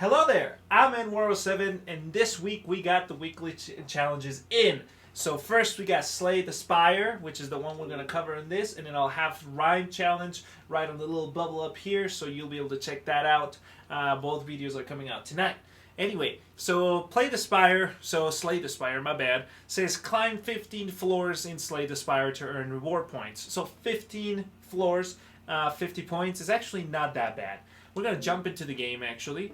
Hello there, I'm N107, and this week we got the weekly challenges in. So first we got Slay the Spire, which is the one we're going to cover in this, and then I'll have Rhyme Challenge right on the little bubble up here, so you'll be able to check that out. Both videos are coming out tonight. Anyway, so Slay the Spire, my bad, says climb 15 floors in Slay the Spire to earn reward points. So 15 floors, 50 points is actually not that bad. We're going to jump into the game actually.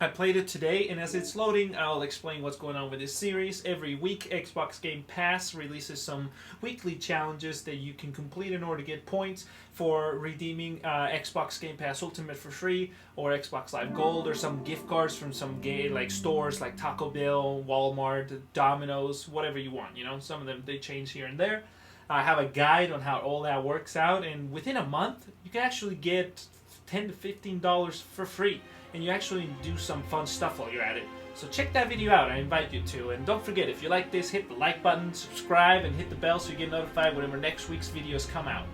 I played it today, and as it's loading, I'll explain what's going on with this series. Every week, Xbox Game Pass releases some weekly challenges that you can complete in order to get points for redeeming Xbox Game Pass Ultimate for free, or Xbox Live Gold, or some gift cards from some stores like Taco Bell, Walmart, Domino's, whatever you want. You know, some of them they change here and there. I have a guide on how all that works out, and within a month, you can actually get $10 to $15 for free. And you actually do some fun stuff while you're at it. So check that video out, I invite you to. And don't forget, if you like this, hit the like button, subscribe, and hit the bell so you get notified whenever next week's videos come out.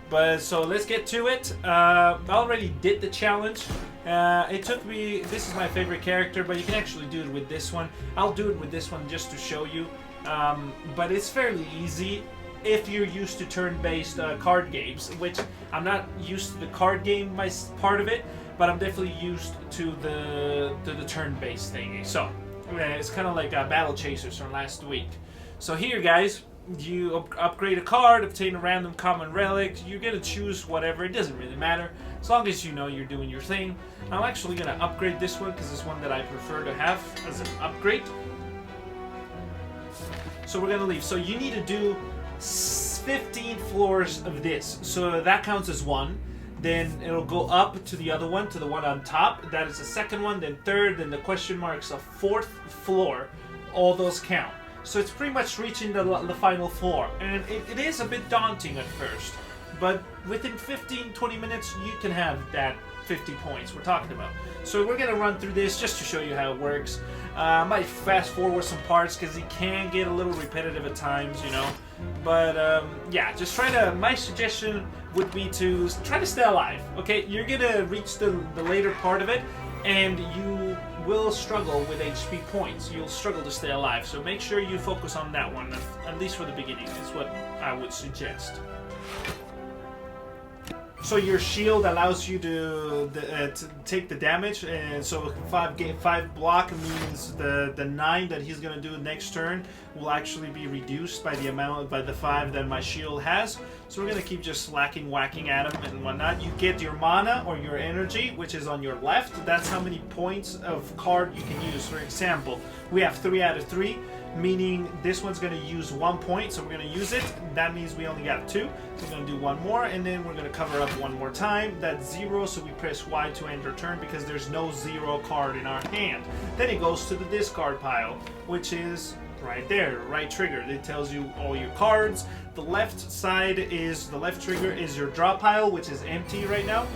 But so let's get to it. I already did the challenge. It took me, this is my favorite character, but you can actually do it with this one. I'll do it with this one just to show you. But it's fairly easy if you're used to turn-based card games, which I'm not used to the card game part of it, but I'm definitely used to the turn-based thing. So it's kind of like Battle Chasers from last week. So here, guys, you upgrade a card, obtain a random common relic. You're gonna choose whatever. It doesn't really matter as long as you know you're doing your thing. I'm actually gonna upgrade this one because it's one that I prefer to have as an upgrade. So we're gonna leave. So you need to do 15 floors of this. So that counts as one. Then it'll go up to the other one, to the one on top. That is the second one, then third, then the question mark's a fourth floor. All those count. So it's pretty much reaching the final floor. And it is a bit daunting at first. But within 15-20 minutes, you can have that 50 points we're talking about. So we're going to run through this just to show you how it works. I might fast forward some parts because it can get a little repetitive at times, you know. But yeah, just try to, my suggestion would be to try to stay alive, okay? You're going to reach the later part of it, and you will struggle with HP points. You'll struggle to stay alive, so make sure you focus on that one, at least for the beginning, is what I would suggest. So your shield allows you to take the damage, and so 5 block means the 9 that he's gonna do next turn will actually be reduced by the 5 that my shield has. So we're gonna keep just whacking at him and whatnot. You get your mana or your energy, which is on your left. That's how many points of card you can use. For example, we have 3 out of 3. Meaning this one's going to use 1 point, so we're going to use it. That means we only got 2. So we're going to do 1 more, and then we're going to cover up 1 more time. That's 0, so we press Y to end our turn because there's no 0 card in our hand. Then it goes to the discard pile, which is right there, right trigger. It tells you all your cards. The left side is, the left trigger is your draw pile, which is empty right now.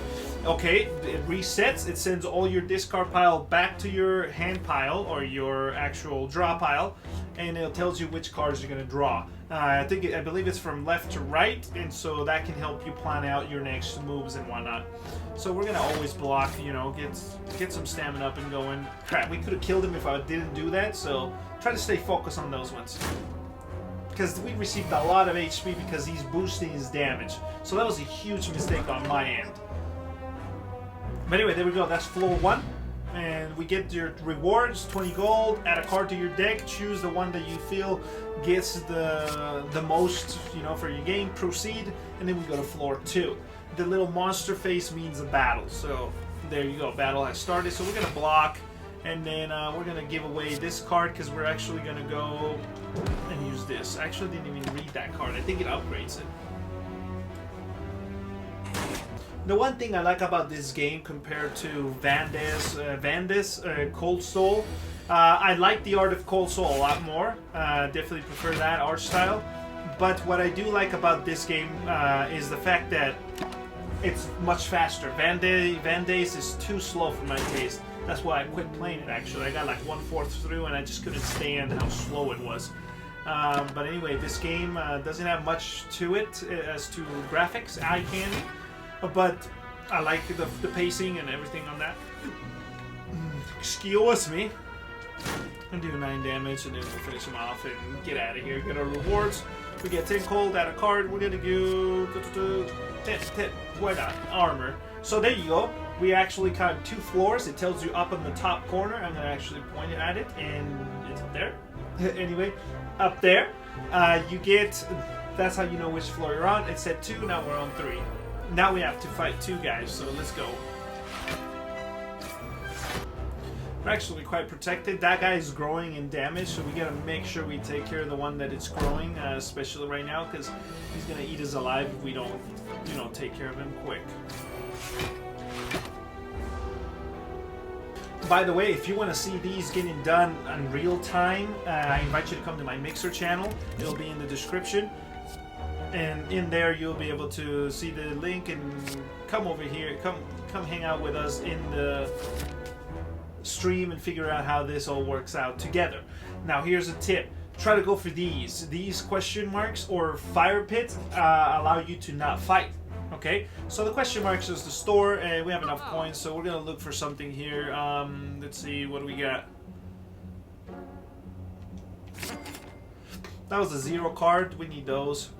Okay, it resets. It sends all your discard pile back to your hand pile or your actual draw pile, and it tells you which cards you're going to draw. I believe it's from left to right, and so that can help you plan out your next moves and whatnot. So we're going to always block, you know, get some stamina up and going. Crap, we could have killed him if I didn't do that, so try to stay focused on those ones. Because we received a lot of HP because he's boosting his damage. So that was a huge mistake on my end. But anyway, there we go. That's floor 1. And we get your rewards, 20 gold. Add a card to your deck. Choose the one that you feel gets the most, you know, for your game. Proceed. And then we go to floor 2. The little monster face means a battle. So there you go. Battle has started. So we're going to block. And then we're going to give away this card because we're actually going to go and use this. I actually didn't even read that card. I think it upgrades it. The one thing I like about this game compared to Vandes, Cold Soul, I like the art of Cold Soul a lot more. Definitely prefer that art style. But what I do like about this game is the fact that it's much faster. Vandes is too slow for my taste. That's why I quit playing it, actually. I got like 1/4 through and I just couldn't stand how slow it was. But anyway, this game doesn't have much to it as to graphics, eye candy. But I like the pacing and everything on that. Excuse me. And do 9 damage, and then we'll finish him off and get out of here. Get our rewards. We get 10 cold, add a card. We're gonna go 10. Why not? Armor. So there you go. We actually got 2 floors. It tells you up in the top corner. I'm gonna actually point it at it, and it's up there. Anyway, up there, you get. That's how you know which floor you're on. It said 2. Now we're on 3. Now we have to fight 2 guys. So let's go. We're actually quite protected. That guy is growing in damage, so we gotta make sure we take care of the one that it's growing, especially right now, because he's gonna eat us alive if we don't, take care of him quick. By the way, if you want to see these getting done in real time, I invite you to come to my Mixer channel. It'll be in the description. And in there, you'll be able to see the link and come over here. Come hang out with us in the stream and figure out how this all works out together. Now, here's a tip. Try to go for these. These question marks or fire pits allow you to not fight. Okay, so the question marks is the store, and we have enough coins, so we're gonna look for something here. Let's see, what do we got? That was a 0 card. We need those.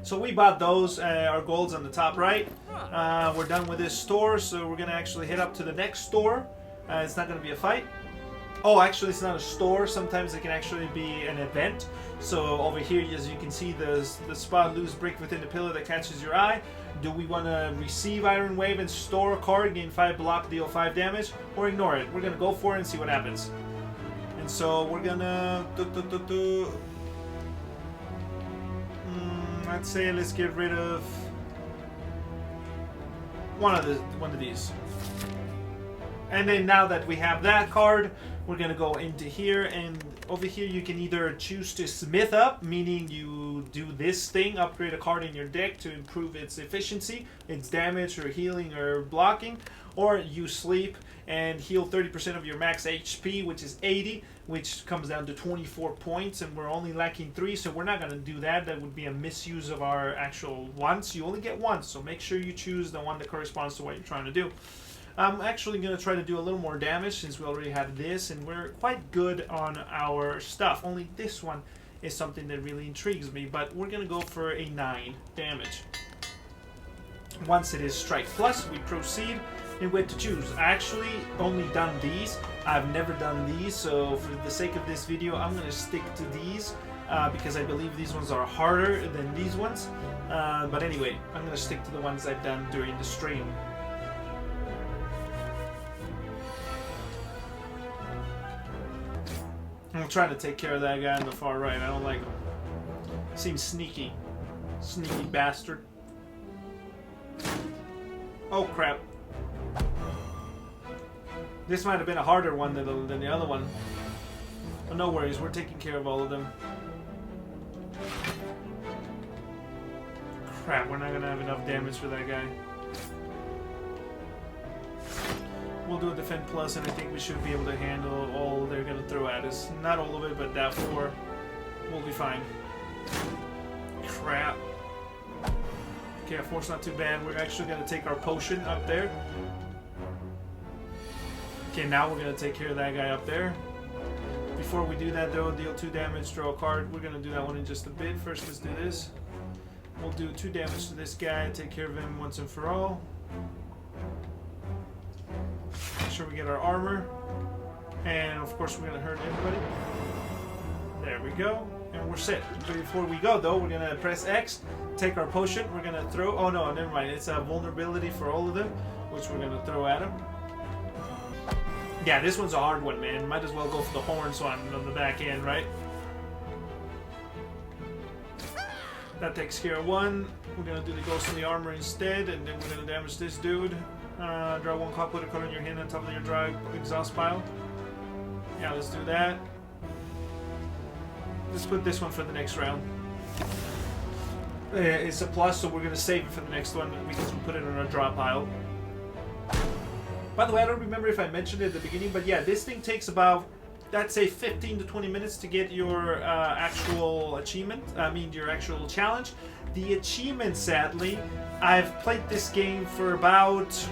So we bought those. Our gold's on the top right. We're done with this store, so we're gonna actually head up to the next store. It's not gonna be a fight. Oh, actually, it's not a store. Sometimes it can actually be an event. So over here, as you can see, the spot loose brick within the pillar that catches your eye. Do we want to receive Iron Wave and store a card, gain 5 block, deal 5 damage, or ignore it? We're gonna go for it and see what happens. And so we're gonna I'd say let's get rid of one of these. And then now that we have that card, we're gonna go into here, and over here you can either choose to smith up, meaning you do this thing, upgrade a card in your deck to improve its efficiency, its damage or healing or blocking, or you sleep and heal 30% of your max HP, which is 80, which comes down to 24 points, and we're only lacking 3, so we're not gonna do that. That would be a misuse of our actual once. You only get once, so make sure you choose the one that corresponds to what you're trying to do. I'm actually going to try to do a little more damage since we already have this, and we're quite good on our stuff. Only this one is something that really intrigues me, but we're going to go for a 9 damage. Once it is Strike Plus, we proceed and we have to choose. I actually only done these. I've never done these, so for the sake of this video, I'm going to stick to these because I believe these ones are harder than these ones. But anyway, I'm going to stick to the ones I've done during the stream. I'm trying to take care of that guy on the far right. I don't like him. Seems sneaky. Sneaky bastard. Oh, crap. This might have been a harder one than the other one. But no worries. We're taking care of all of them. Crap, we're not going to have enough damage for that guy. We'll do a Defend Plus, and I think we should be able to handle all they're going to throw at us. Not all of it, but that 4 will be fine. Crap. Okay, a 4's not too bad. We're actually going to take our potion up there. Okay, now we're going to take care of that guy up there. Before we do that, though, deal 2 damage, draw a card. We're going to do that one in just a bit. First, let's do this. We'll do 2 damage to this guy, take care of him once and for all. Make sure we get our armor, and of course we're going to hurt everybody. There we go, and we're set. Before we go though, we're going to press X, take our potion, we're going to throw, oh no, never mind, it's a vulnerability for all of them, which we're going to throw at them. Yeah, this one's a hard one, man. Might as well go for the horns on the back end, right? That takes care of one. We're going to do the ghostly armor instead, and then we're going to damage this dude. Draw 1 card, put a card in your hand on top of your dry exhaust pile. Yeah, let's do that. Let's put this one for the next round. It's a plus, so we're going to save it for the next one because we put it on our draw pile. By the way, I don't remember if I mentioned it at the beginning, but yeah, this thing takes about I'd say 15 to 20 minutes to get your actual achievement. I mean, your actual challenge. The achievement, sadly, I've played this game for about,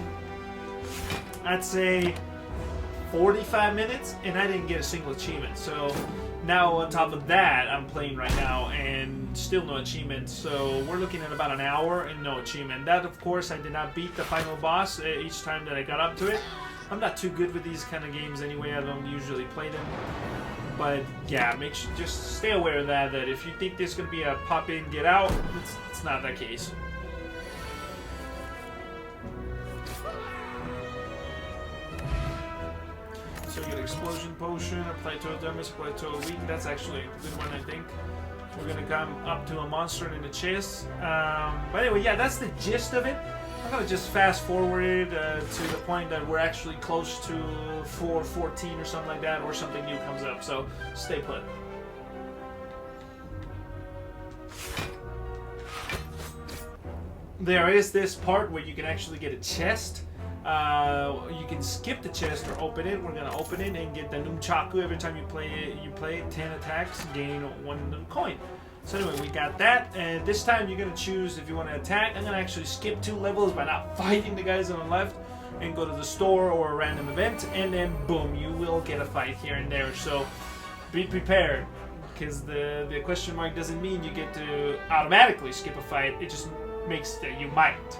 I'd say, 45 minutes, and I didn't get a single achievement. So now on top of that, I'm playing right now, and still no achievement. So we're looking at about an hour and no achievement. That, of course, I did not beat the final boss each time that I got up to it. I'm not too good with these kind of games anyway. I don't usually play them. But yeah, make sure, just stay aware of that. That if you think there's gonna be a pop in, get out, it's not that case. So you get explosion potion, apply to a damage, apply to a weak. That's actually a good one, I think. We're gonna come up to a monster in the chest. But anyway, yeah, that's the gist of it. I'm gonna just fast forward to the point that we're actually close to 4:14 or something like that, or something new comes up. So stay put. There is this part where you can actually get a chest. You can skip the chest or open it. We're gonna open it and get the Nunchaku. Every time you play it, 10 attacks, gain 1 coin. So anyway, we got that, and this time you're gonna choose if you want to attack. I'm gonna actually skip 2 levels by not fighting the guys on the left, and go to the store or a random event, and then boom, you will get a fight here and there. So be prepared, because the question mark doesn't mean you get to automatically skip a fight. It just makes that you might.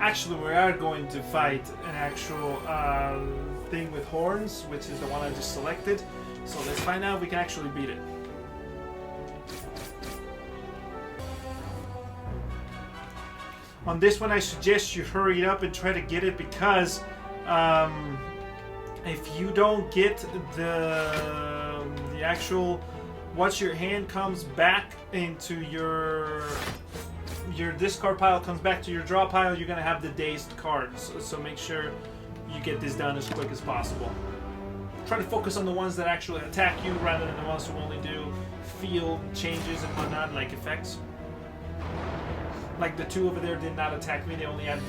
Actually, we are going to fight an actual thing with horns, which is the one I just selected. So let's find out if we can actually beat it. On this one, I suggest you hurry up and try to get it, because if you don't get the actual, once your hand comes back into your discard pile, comes back to your draw pile, you're gonna have the dazed cards. So make sure you get this done as quick as possible. Try to focus on the ones that actually attack you rather than the ones who only do field changes and whatnot, like effects. Like the 2 over there did not attack me. They only had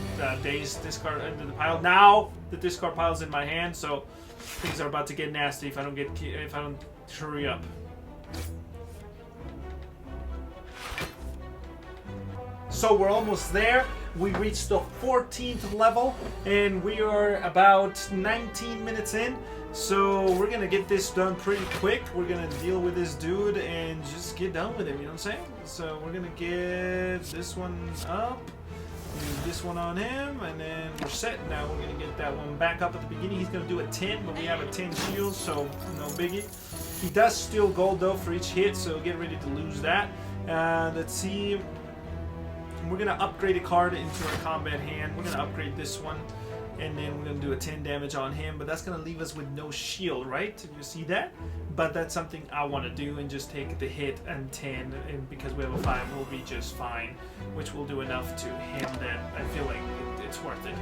dazed discard into the pile. Now the discard pile's in my hand, so things are about to get nasty if I don't hurry up. So we're almost there. We reached the 14th level, and we are about 19 minutes in. So we're gonna get this done pretty quick. We're gonna deal with this dude and just get done with him, you know what I'm saying? So we're gonna get this one up, this one on him, and then we're set. Now we're gonna get that one back up at the beginning. He's gonna do a 10, but we have a 10 shield, so no biggie. He does steal gold though for each hit, so get ready to lose that. Let's see. We're going to upgrade a card into our combat hand. We're going to upgrade this one, and then we're going to do a 10 damage on him, but that's going to leave us with no shield, right? You see that? But that's something I want to do, and just take the hit and 10, and because we have a 5, we'll be just fine, which will do enough to him that I feel like it's worth it.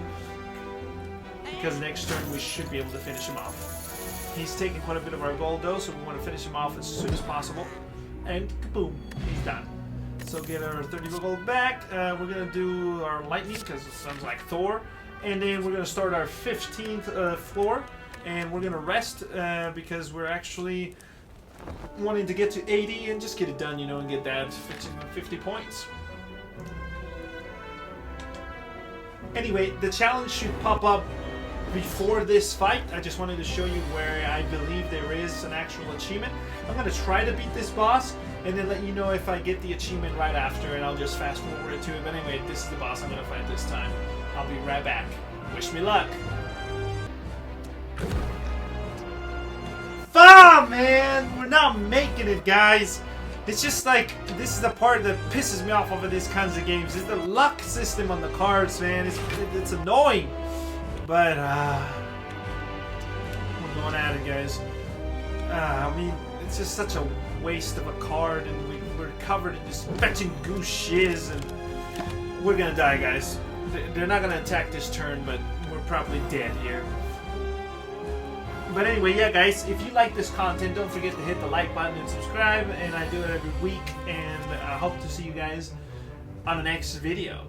Because next turn we should be able to finish him off. He's taking quite a bit of our gold though, so we want to finish him off as soon as possible. And kaboom, he's done. So get our 30 gold back. We're going to do our lightning, because it sounds like Thor. And then we're going to start our 15th floor. And we're going to rest, because we're actually wanting to get to 80 and just get it done, you know, and get that 50 points. Anyway, the challenge should pop up before this fight. I just wanted to show you where I believe there is an actual achievement. I'm going to try to beat this boss, and then let you know if I get the achievement right after, and I'll just fast forward to it. But anyway, this is the boss I'm going to fight this time. I'll be right back. Wish me luck. Ah, man! We're not making it, guys. It's just like, this is the part that pisses me off over these kinds of games. Is the luck system on the cards, man. It's annoying. But, we're going at it, guys. I mean, it's just such a waste of a card, and we're covered in this fetching goose shiz, and we're gonna die, guys. They're not gonna attack this turn, but we're probably dead here. But anyway, yeah, guys, if you like this content, don't forget to hit the like button and subscribe, and I do it every week, and I hope to see you guys on the next video.